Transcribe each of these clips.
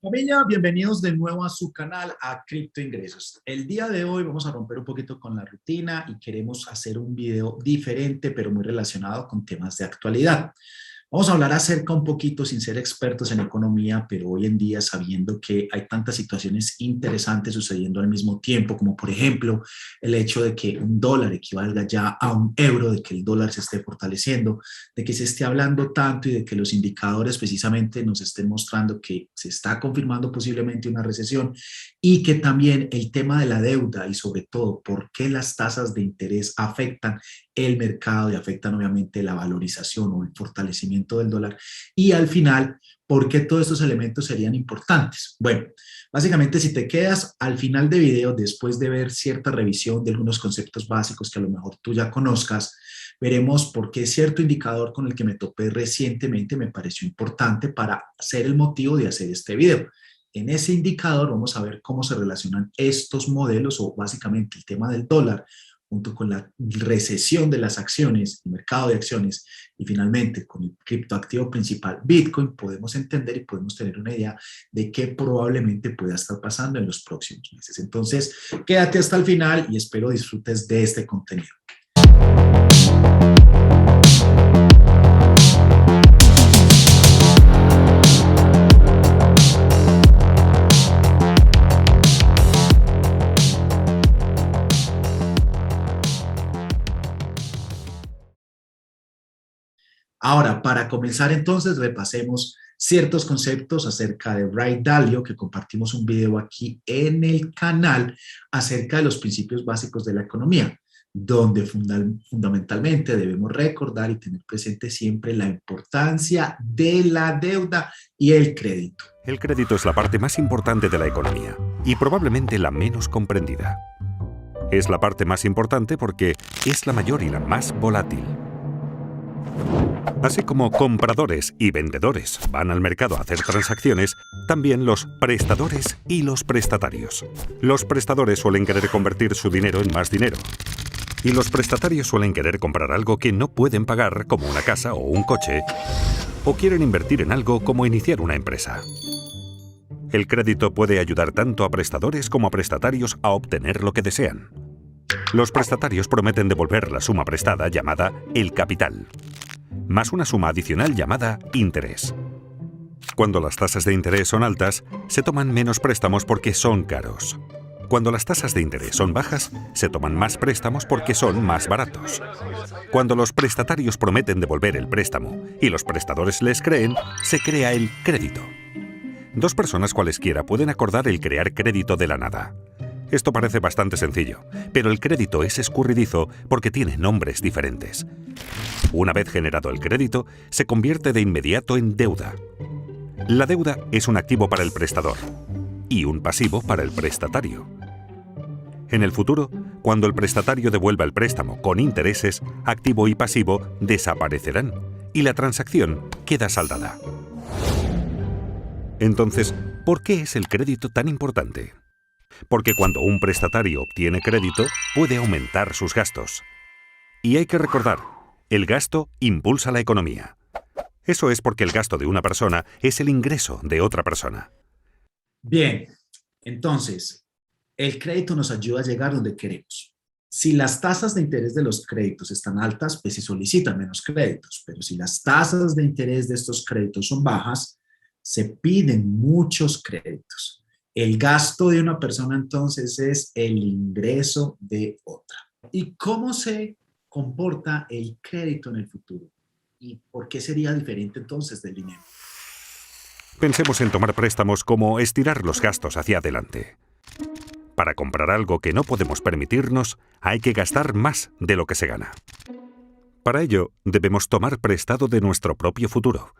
Familia, bienvenidos de nuevo a su canal, a Cripto Ingresos. El día de hoy vamos a romper un poquito con la rutina y queremos hacer un video diferente, pero muy relacionado con temas de actualidad. Vamos a hablar acerca un poquito, sin ser expertos en economía, pero hoy en día sabiendo que hay tantas situaciones interesantes sucediendo al mismo tiempo, como por ejemplo el hecho de que un dólar equivalga ya a un euro, de que el dólar se esté fortaleciendo, de que se esté hablando tanto y de que los indicadores precisamente nos estén mostrando que se está confirmando posiblemente una recesión y que también el tema de la deuda y sobre todo por qué las tasas de interés afectan el mercado y afectan obviamente la valorización o el fortalecimiento del dólar. Y al final, ¿por qué todos estos elementos serían importantes? Bueno, básicamente si te quedas al final de video, después de ver cierta revisión de algunos conceptos básicos que a lo mejor tú ya conozcas, veremos por qué cierto indicador con el que me topé recientemente me pareció importante para ser el motivo de hacer este video. En ese indicador vamos a ver cómo se relacionan estos modelos o básicamente el tema del dólar junto con la recesión de las acciones, el mercado de acciones y finalmente con el criptoactivo principal Bitcoin, podemos entender y podemos tener una idea de qué probablemente pueda estar pasando en los próximos meses. Entonces, quédate hasta el final y espero disfrutes de este contenido. Ahora, para comenzar entonces, repasemos ciertos conceptos acerca de Ray Dalio, que compartimos un video aquí en el canal acerca de los principios básicos de la economía, donde fundamentalmente debemos recordar y tener presente siempre la importancia de la deuda y el crédito. El crédito es la parte más importante de la economía y probablemente la menos comprendida. Es la parte más importante porque es la mayor y la más volátil. Así como compradores y vendedores van al mercado a hacer transacciones, también los prestadores y los prestatarios. Los prestadores suelen querer convertir su dinero en más dinero. Y los prestatarios suelen querer comprar algo que no pueden pagar, como una casa o un coche, o quieren invertir en algo como iniciar una empresa. El crédito puede ayudar tanto a prestadores como a prestatarios a obtener lo que desean. Los prestatarios prometen devolver la suma prestada llamada el capital, más una suma adicional llamada interés. Cuando las tasas de interés son altas, se toman menos préstamos porque son caros. Cuando las tasas de interés son bajas, se toman más préstamos porque son más baratos. Cuando los prestatarios prometen devolver el préstamo y los prestadores les creen, se crea el crédito. Dos personas cualesquiera pueden acordar el crear crédito de la nada. Esto parece bastante sencillo, pero el crédito es escurridizo porque tiene nombres diferentes. Una vez generado el crédito, se convierte de inmediato en deuda. La deuda es un activo para el prestador y un pasivo para el prestatario. En el futuro, cuando el prestatario devuelva el préstamo con intereses, activo y pasivo desaparecerán y la transacción queda saldada. Entonces, ¿por qué es el crédito tan importante? Porque cuando un prestatario obtiene crédito, puede aumentar sus gastos. Y hay que recordar, el gasto impulsa la economía. Eso es porque el gasto de una persona es el ingreso de otra persona. Bien, entonces, el crédito nos ayuda a llegar donde queremos. Si las tasas de interés de los créditos están altas, pues se solicitan menos créditos, pero si las tasas de interés de estos créditos son bajas, se piden muchos créditos. El gasto de una persona entonces es el ingreso de otra. ¿Y cómo se comporta el crédito en el futuro? ¿Y por qué sería diferente entonces del dinero? Pensemos en tomar préstamos como estirar los gastos hacia adelante. Para comprar algo que no podemos permitirnos, hay que gastar más de lo que se gana. Para ello, debemos tomar prestado de nuestro propio futuro.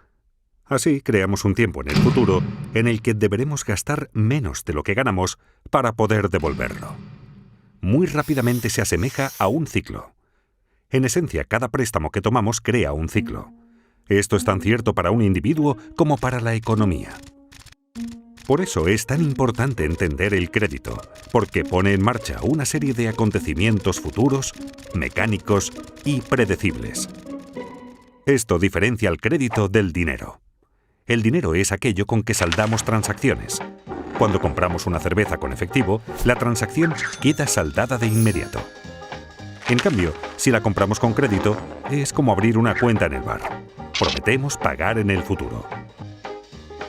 Así creamos un tiempo en el futuro en el que deberemos gastar menos de lo que ganamos para poder devolverlo. Muy rápidamente se asemeja a un ciclo. En esencia, cada préstamo que tomamos crea un ciclo. Esto es tan cierto para un individuo como para la economía. Por eso es tan importante entender el crédito, porque pone en marcha una serie de acontecimientos futuros, mecánicos y predecibles. Esto diferencia el crédito del dinero. El dinero es aquello con que saldamos transacciones. Cuando compramos una cerveza con efectivo, la transacción queda saldada de inmediato. En cambio, si la compramos con crédito, es como abrir una cuenta en el bar. Prometemos pagar en el futuro.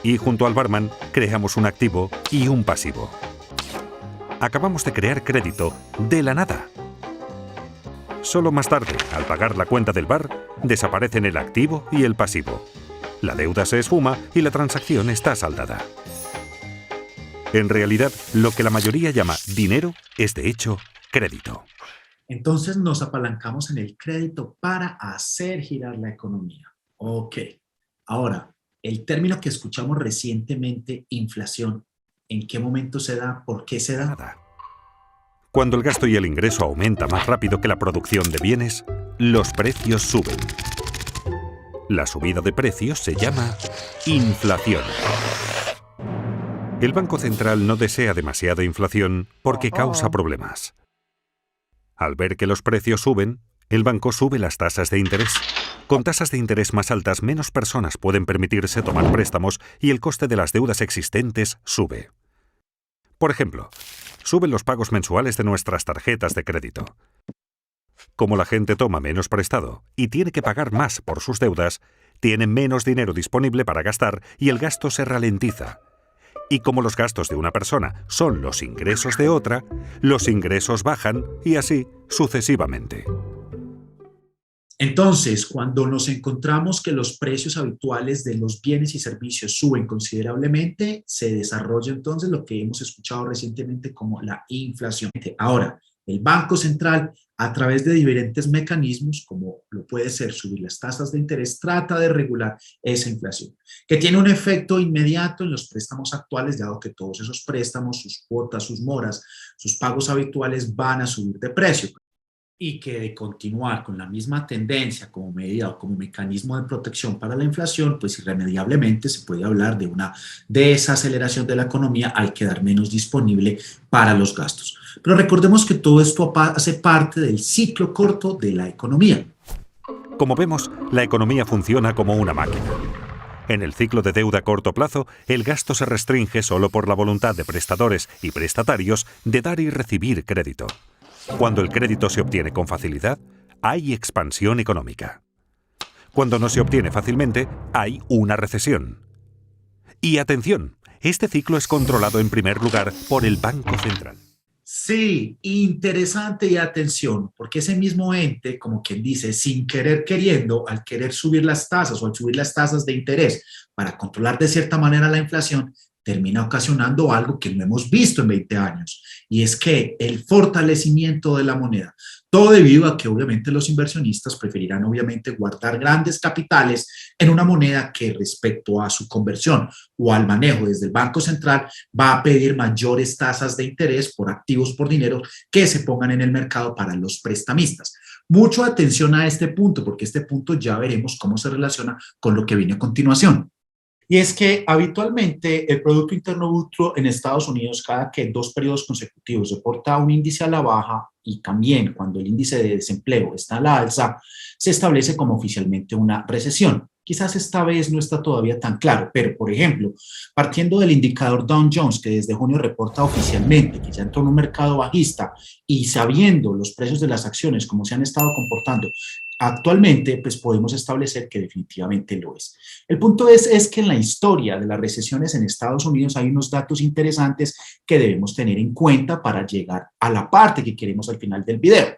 Y junto al barman, creamos un activo y un pasivo. Acabamos de crear crédito de la nada. Solo más tarde, al pagar la cuenta del bar, desaparecen el activo y el pasivo. La deuda se esfuma y la transacción está saldada. En realidad, lo que la mayoría llama dinero es de hecho crédito. Entonces nos apalancamos en el crédito para hacer girar la economía. Ok. Ahora, el término que escuchamos recientemente, inflación, ¿en qué momento se da? ¿Por qué se da? Nada. Cuando el gasto y el ingreso aumenta más rápido que la producción de bienes, los precios suben. La subida de precios se llama inflación. El Banco Central no desea demasiada inflación porque causa problemas. Al ver que los precios suben, el banco sube las tasas de interés. Con tasas de interés más altas, menos personas pueden permitirse tomar préstamos y el coste de las deudas existentes sube. Por ejemplo, suben los pagos mensuales de nuestras tarjetas de crédito. Como la gente toma menos prestado y tiene que pagar más por sus deudas, tienen menos dinero disponible para gastar y el gasto se ralentiza. Y como los gastos de una persona son los ingresos de otra, los ingresos bajan y así sucesivamente. Entonces, cuando nos encontramos que los precios habituales de los bienes y servicios suben considerablemente, se desarrolla entonces lo que hemos escuchado recientemente como la inflación. Ahora, el Banco Central, a través de diferentes mecanismos, como lo puede ser subir las tasas de interés, trata de regular esa inflación, que tiene un efecto inmediato en los préstamos actuales, dado que todos esos préstamos, sus cuotas, sus moras, sus pagos habituales van a subir de precio. Y que de continuar con la misma tendencia como medida o como mecanismo de protección para la inflación, pues irremediablemente se puede hablar de una desaceleración de la economía al quedar menos disponible para los gastos. Pero recordemos que todo esto hace parte del ciclo corto de la economía. Como vemos, la economía funciona como una máquina. En el ciclo de deuda a corto plazo, el gasto se restringe solo por la voluntad de prestadores y prestatarios de dar y recibir crédito. Cuando el crédito se obtiene con facilidad, hay expansión económica. Cuando no se obtiene fácilmente, hay una recesión. Y atención, este ciclo es controlado en primer lugar por el Banco Central. Sí, interesante y atención, porque ese mismo ente, como quien dice, sin querer queriendo, al querer subir las tasas o al subir las tasas de interés para controlar de cierta manera la inflación, termina ocasionando algo que no hemos visto en 20 años, y es que el fortalecimiento de la moneda, todo debido a que obviamente los inversionistas preferirán obviamente guardar grandes capitales en una moneda que respecto a su conversión o al manejo desde el Banco Central va a pedir mayores tasas de interés por activos por dinero que se pongan en el mercado para los prestamistas. Mucha atención a este punto, porque este punto ya veremos cómo se relaciona con lo que viene a continuación. Y es que habitualmente el Producto Interno Bruto en Estados Unidos cada que 2 periodos consecutivos reporta un índice a la baja y también cuando el índice de desempleo está a la alza, se establece como oficialmente una recesión. Quizás esta vez no está todavía tan claro, pero por ejemplo, partiendo del indicador Dow Jones, que desde junio reporta oficialmente que ya entró en un mercado bajista y sabiendo los precios de las acciones, cómo se han estado comportando actualmente, pues podemos establecer que definitivamente lo es. El punto es que en la historia de las recesiones en Estados Unidos hay unos datos interesantes que debemos tener en cuenta para llegar a la parte que queremos al final del video.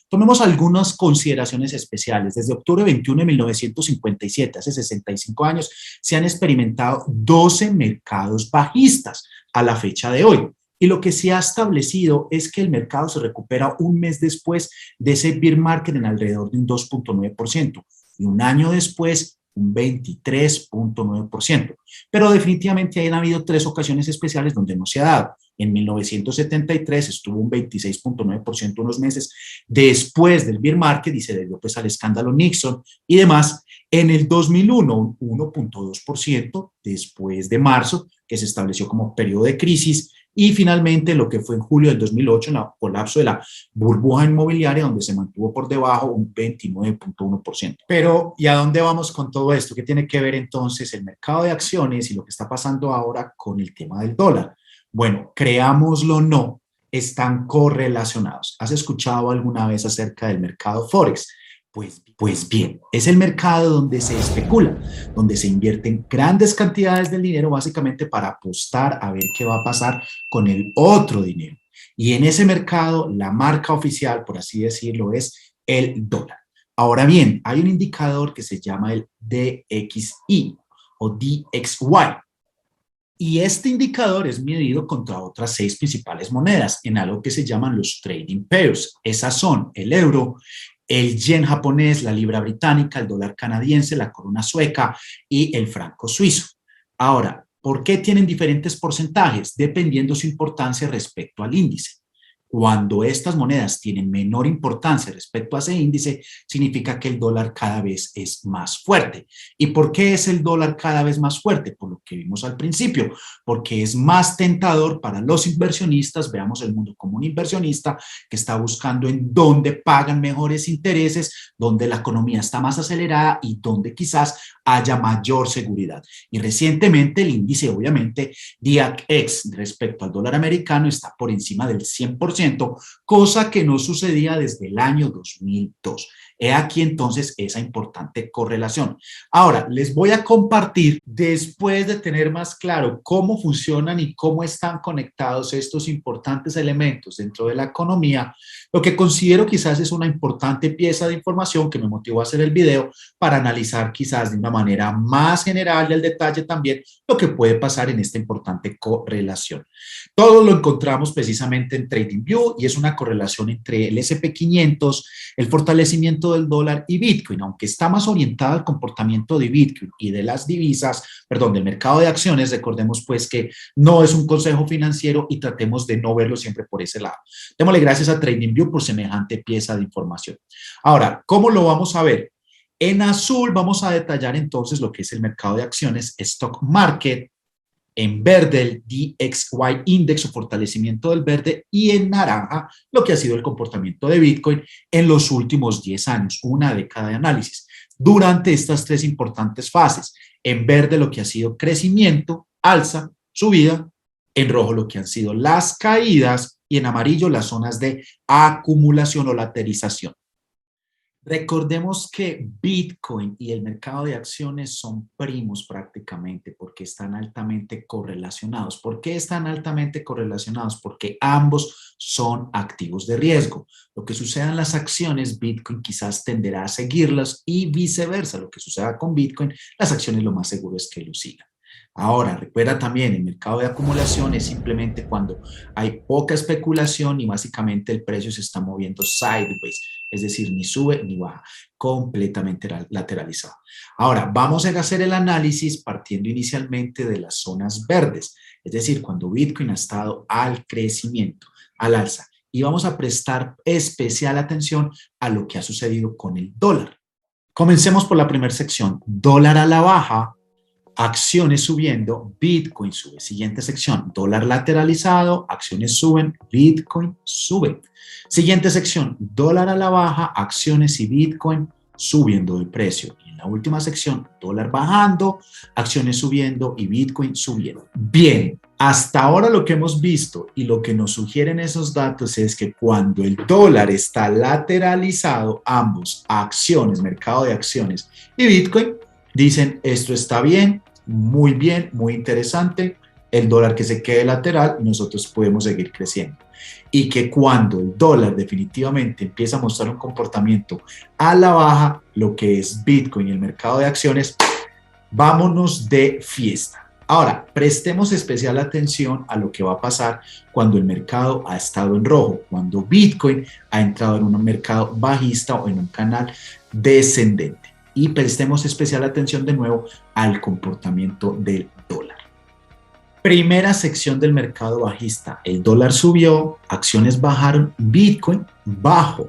Tomemos algunas consideraciones especiales. Desde octubre 21 de 1957, hace 65 años, se han experimentado 12 mercados bajistas a la fecha de hoy. Y lo que se ha establecido es que el mercado se recupera un mes después de ese bear market en alrededor de un 2.9% y un año después un 23.9%. Pero definitivamente han habido 3 ocasiones especiales donde no se ha dado. En 1973 estuvo un 26.9% unos meses después del bear market y se debió pues al escándalo Nixon y demás. En el 2001, un 1.2% después de marzo, que se estableció como periodo de crisis, Y finalmente lo que fue en julio del 2008, el colapso de la burbuja inmobiliaria, donde se mantuvo por debajo un 29.1%. Pero, ¿y a dónde vamos con todo esto? ¿Qué tiene que ver entonces el mercado de acciones y lo que está pasando ahora con el tema del dólar? Bueno, creámoslo o no, están correlacionados. ¿Has escuchado alguna vez acerca del mercado Forex? Pues bien, es el mercado donde se especula, donde se invierten grandes cantidades de dinero básicamente para apostar a ver qué va a pasar con el otro dinero. Y en ese mercado, la marca oficial, por así decirlo, es el dólar. Ahora bien, hay un indicador que se llama el DXY o DXY. Y este indicador es medido contra otras 6 principales monedas en algo que se llaman los trading pairs. Esas son el euro, el yen japonés, la libra británica, el dólar canadiense, la corona sueca y el franco suizo. Ahora, ¿por qué tienen diferentes porcentajes? Dependiendo su importancia respecto al índice. Cuando estas monedas tienen menor importancia respecto a ese índice, significa que el dólar cada vez es más fuerte. ¿Y por qué es el dólar cada vez más fuerte? Por lo que vimos al principio, porque es más tentador para los inversionistas. Veamos el mundo como un inversionista que está buscando en dónde pagan mejores intereses, donde la economía está más acelerada y donde quizás haya mayor seguridad. Y recientemente el índice, obviamente, DAX respecto al dólar americano está por encima del 100%, cosa que no sucedía desde el año 2002. He aquí entonces esa importante correlación. Ahora, les voy a compartir, después de tener más claro cómo funcionan y cómo están conectados estos importantes elementos dentro de la economía, lo que considero quizás es una importante pieza de información que me motivó a hacer el video para analizar quizás de una manera más general y al detalle también lo que puede pasar en esta importante correlación. Todo lo encontramos precisamente en TradingView y es una correlación entre el S&P 500, el fortalecimiento del dólar y Bitcoin, aunque está más orientada al comportamiento de Bitcoin y de las divisas, perdón, del mercado de acciones. Recordemos pues que no es un consejo financiero y tratemos de no verlo siempre por ese lado. Démosle gracias a TradingView por semejante pieza de información. Ahora, ¿cómo lo vamos a ver? En azul vamos a detallar entonces lo que es el mercado de acciones, stock market. En verde el DXY Index o fortalecimiento del verde, y en naranja lo que ha sido el comportamiento de Bitcoin en los últimos 10 años, una década de análisis. Durante estas 3 importantes fases, en verde lo que ha sido crecimiento, alza, subida, en rojo lo que han sido las caídas y en amarillo las zonas de acumulación o laterización. Recordemos que Bitcoin y el mercado de acciones son primos prácticamente porque están altamente correlacionados. ¿Por qué están altamente correlacionados? Porque ambos son activos de riesgo. Lo que suceda en las acciones, Bitcoin quizás tenderá a seguirlas y viceversa. Lo que suceda con Bitcoin, las acciones lo más seguro es que lo sigan. Ahora, recuerda también, el mercado de acumulación es simplemente cuando hay poca especulación y básicamente el precio se está moviendo sideways, es decir, ni sube ni baja, completamente lateralizado. Ahora, vamos a hacer el análisis partiendo inicialmente de las zonas verdes, es decir, cuando Bitcoin ha estado al crecimiento, al alza, y vamos a prestar especial atención a lo que ha sucedido con el dólar. Comencemos por la primera sección, dólar a la baja, acciones subiendo, Bitcoin sube. Siguiente sección, dólar lateralizado, acciones suben, Bitcoin sube. Siguiente sección, dólar a la baja, acciones y Bitcoin subiendo de precio. Y en la última sección, dólar bajando, acciones subiendo y Bitcoin subiendo. Bien, hasta ahora lo que hemos visto y lo que nos sugieren esos datos es que cuando el dólar está lateralizado, ambos, acciones, mercado de acciones y Bitcoin, dicen esto está bien, muy interesante, el dólar que se quede lateral, nosotros podemos seguir creciendo. Y que cuando el dólar definitivamente empieza a mostrar un comportamiento a la baja, lo que es Bitcoin y el mercado de acciones, vámonos de fiesta. Ahora, prestemos especial atención a lo que va a pasar cuando el mercado ha estado en rojo, cuando Bitcoin ha entrado en un mercado bajista o en un canal descendente. Y prestemos especial atención de nuevo al comportamiento del dólar. Primera sección del mercado bajista, el dólar subió, acciones bajaron, Bitcoin bajó.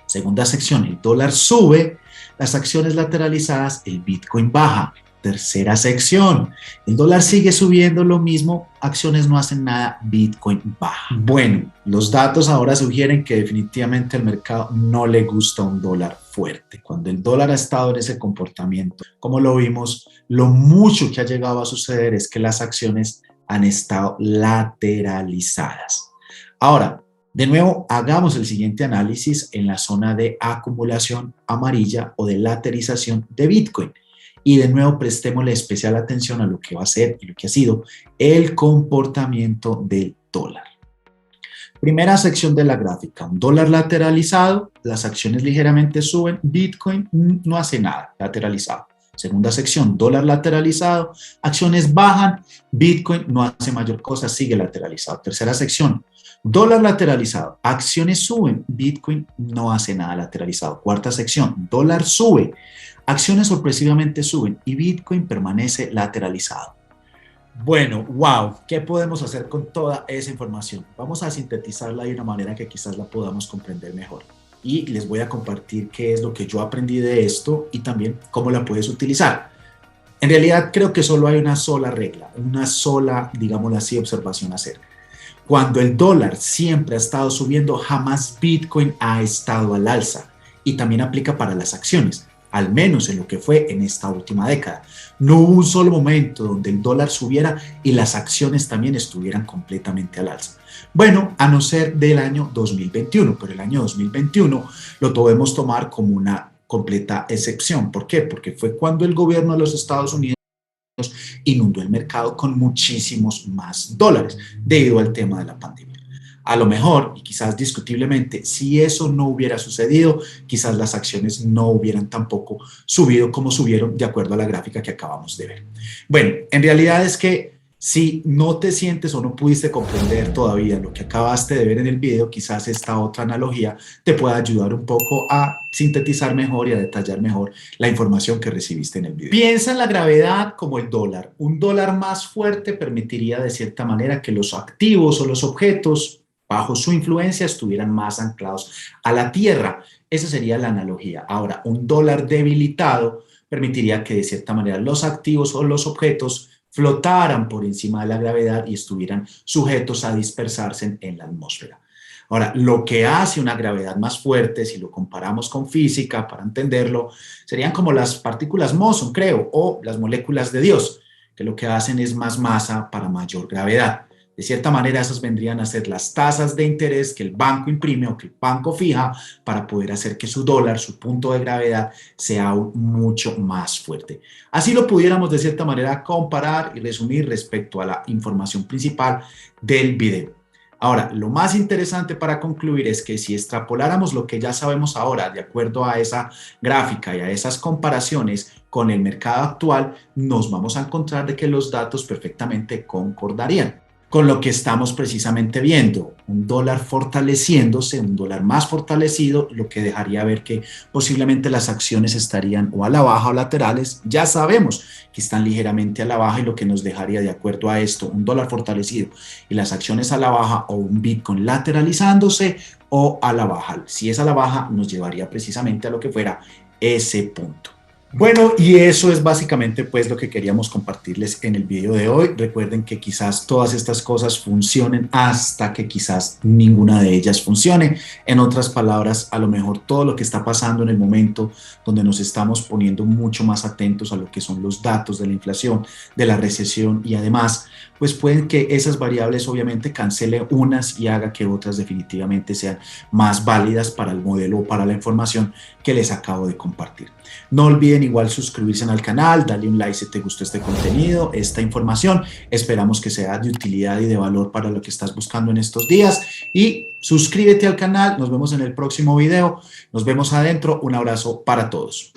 Segunda sección, el dólar sube, las acciones lateralizadas, el Bitcoin baja. Tercera sección, el dólar sigue subiendo lo mismo, acciones no hacen nada, Bitcoin baja. Bueno, los datos ahora sugieren que definitivamente al mercado no le gusta un dólar fuerte. Cuando el dólar ha estado en ese comportamiento, como lo vimos, lo mucho que ha llegado a suceder es que las acciones han estado lateralizadas. Ahora, de nuevo, hagamos el siguiente análisis en la zona de acumulación amarilla o de lateralización de Bitcoin. Y de nuevo, prestémosle especial atención a lo que va a ser y lo que ha sido el comportamiento del dólar. Primera sección de la gráfica, un dólar lateralizado, las acciones ligeramente suben, Bitcoin no hace nada, lateralizado. Segunda sección, dólar lateralizado, acciones bajan, Bitcoin no hace mayor cosa, sigue lateralizado. Tercera sección, dólar lateralizado, acciones suben, Bitcoin no hace nada, lateralizado. Cuarta sección, dólar sube, acciones sorpresivamente suben y Bitcoin permanece lateralizado. Bueno, wow, ¿qué podemos hacer con toda esa información? Vamos a sintetizarla de una manera que quizás la podamos comprender mejor. Y les voy a compartir qué es lo que yo aprendí de esto y también cómo la puedes utilizar. En realidad creo que solo hay una sola regla, una sola, digámoslo así, observación a hacer. Cuando el dólar siempre ha estado subiendo, jamás Bitcoin ha estado al alza. Y también aplica para las acciones, al menos en lo que fue en esta última década. No hubo un solo momento donde el dólar subiera y las acciones también estuvieran completamente al alza. Bueno, a no ser del año 2021, pero el año 2021 lo podemos tomar como una completa excepción. ¿Por qué? Porque fue cuando el gobierno de los Estados Unidos inundó el mercado con muchísimos más dólares debido al tema de la pandemia. A lo mejor, y quizás discutiblemente, si eso no hubiera sucedido, quizás las acciones no hubieran tampoco subido como subieron de acuerdo a la gráfica que acabamos de ver. Bueno, en realidad es que si no te sientes o no pudiste comprender todavía lo que acabaste de ver en el video, quizás esta otra analogía te pueda ayudar un poco a sintetizar mejor y a detallar mejor la información que recibiste en el video. Piensa en la gravedad como el dólar. Un dólar más fuerte permitiría de cierta manera que los activos o los objetos bajo su influencia estuvieran más anclados a la tierra. Esa sería la analogía. Ahora, un dólar debilitado permitiría que de cierta manera los activos o los objetos flotaran por encima de la gravedad y estuvieran sujetos a dispersarse en la atmósfera. Ahora, lo que hace una gravedad más fuerte, si lo comparamos con física, para entenderlo, serían como las partículas Meson, creo, o las moléculas de Dios, que lo que hacen es más masa para mayor gravedad. De cierta manera, esas vendrían a ser las tasas de interés que el banco imprime o que el banco fija para poder hacer que su dólar, su punto de gravedad, sea aún mucho más fuerte. Así lo pudiéramos de cierta manera comparar y resumir respecto a la información principal del video. Ahora, lo más interesante para concluir es que si extrapoláramos lo que ya sabemos ahora de acuerdo a esa gráfica y a esas comparaciones con el mercado actual, nos vamos a encontrar de que los datos perfectamente concordarían con lo que estamos precisamente viendo, un dólar fortaleciéndose, un dólar más fortalecido, lo que dejaría ver que posiblemente las acciones estarían o a la baja o laterales. Ya sabemos que están ligeramente a la baja y lo que nos dejaría de acuerdo a esto, un dólar fortalecido y las acciones a la baja o un Bitcoin lateralizándose o a la baja. Si es a la baja, nos llevaría precisamente a lo que fuera ese punto. Bueno, y eso es básicamente pues lo que queríamos compartirles en el video de hoy. Recuerden que quizás todas estas cosas funcionen hasta que quizás ninguna de ellas funcione. En otras palabras, a lo mejor todo lo que está pasando en el momento donde nos estamos poniendo mucho más atentos a lo que son los datos de la inflación, de la recesión y además, pues pueden que esas variables obviamente cancelen unas y haga que otras definitivamente sean más válidas para el modelo o para la información que les acabo de compartir. No olviden igual suscribirse al canal, darle un like si te gustó este contenido, esta información. Esperamos que sea de utilidad y de valor para lo que estás buscando en estos días. Y suscríbete al canal, nos vemos en el próximo video. Nos vemos adentro. Un abrazo para todos.